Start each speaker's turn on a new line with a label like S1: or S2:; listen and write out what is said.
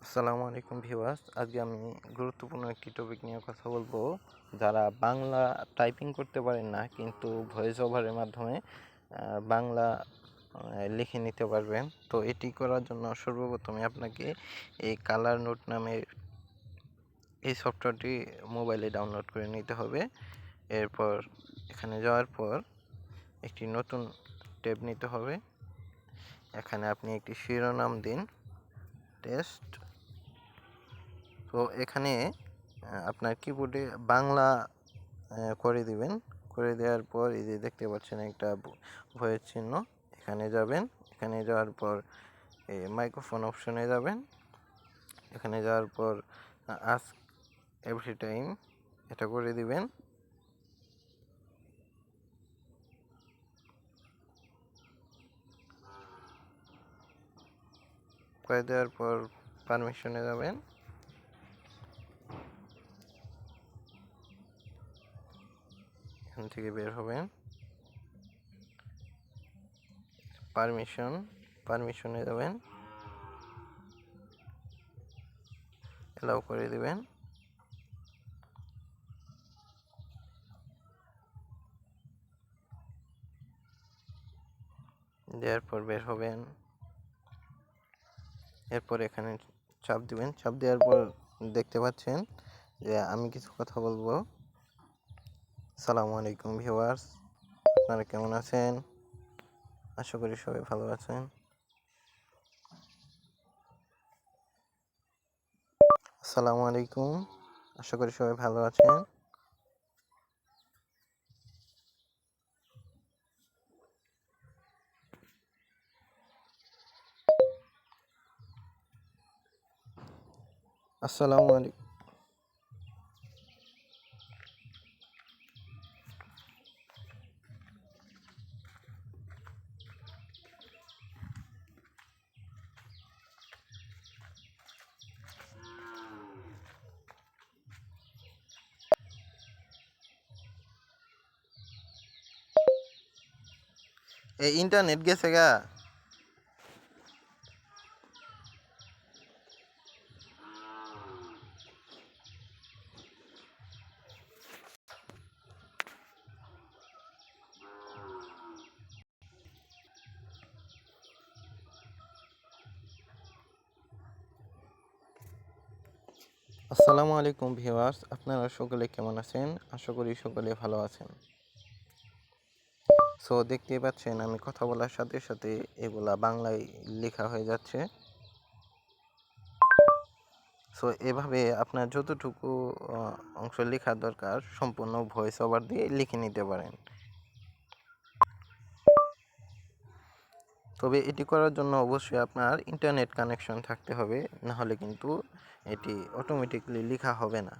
S1: আসসালামু আলাইকুম ভিউয়ার্স, আজকে আমি গুরুত্বপূর্ণ একটি টপিক নিয়ে কথা বলবো। যারা বাংলা টাইপিং করতে পারেন না কিন্তু ভয়েস ওভারের মাধ্যমে বাংলা লিখে নিতে পারবেন। তো এটি করার জন্য সর্বপ্রথমে আপনাকে এই কালার নোট নামের এই সফটওয়্যারটি মোবাইলে ডাউনলোড করে নিতে হবে। এরপর এখানে যাওয়ার পর একটি নতুন ট্যাব নিতে হবে। এখানে আপনি একটি শিরোনাম দিন, টেস্ট। তো এখানে আপনার কিবোর্ডে বাংলা করে দিবেন। করে দেওয়ার পর এই যে দেখতে পাচ্ছেন একটা ভয়েস চিহ্ন, এখানে যাবেন। এখানে যাওয়ার পর এই মাইক্রোফোন অপশনে যাবেন। এখানে যাওয়ার পর আস্ক এভরি টাইম এটা করে দিবেন। করে দেওয়ার পর পারমিশনে যাবেন। এখান থেকে বের হবেন, পারমিশনে যাবেন, অ্যালাউ করে দিবেন। দেওয়ার পর বের হবেন। এরপর এখানে চাপ দিবেন। চাপ দেওয়ার পর দেখতে পাচ্ছেন যে আমি কিছু কথা বলবো। আসসালামু আলাইকুম ভিউয়ার্স, আপনারা কেমন আছেন? আশা করি সবাই ভালো আছেন। আসসালামু আলাইকুম, আশা করি সবাই ভালো আছেন। আসসালামু আলাইকুম। এই ইন্টারনেট গেছে গা। আসসালামু আলাইকুম ভিউয়ার্স, আপনারা সকলে কেমন আছেন? আশা করি সকলে ভালো আছেন। সো দেখতেই পাচ্ছেন আমি কথা বলার সাথে সাথে এগুলা বাংলায় লেখা হয়ে যাচ্ছে। সো এভাবে আপনার যতটুকু অংশ লেখার দরকার সম্পূর্ণ ভয়েস ওভার দিয়ে লিখে নিতে পারেন। তবে এটি করার জন্য অবশ্যই আপনার ইন্টারনেট কানেকশন থাকতে হবে, নাহলে কিন্তু এটি অটোমেটিকলি লেখা হবে না।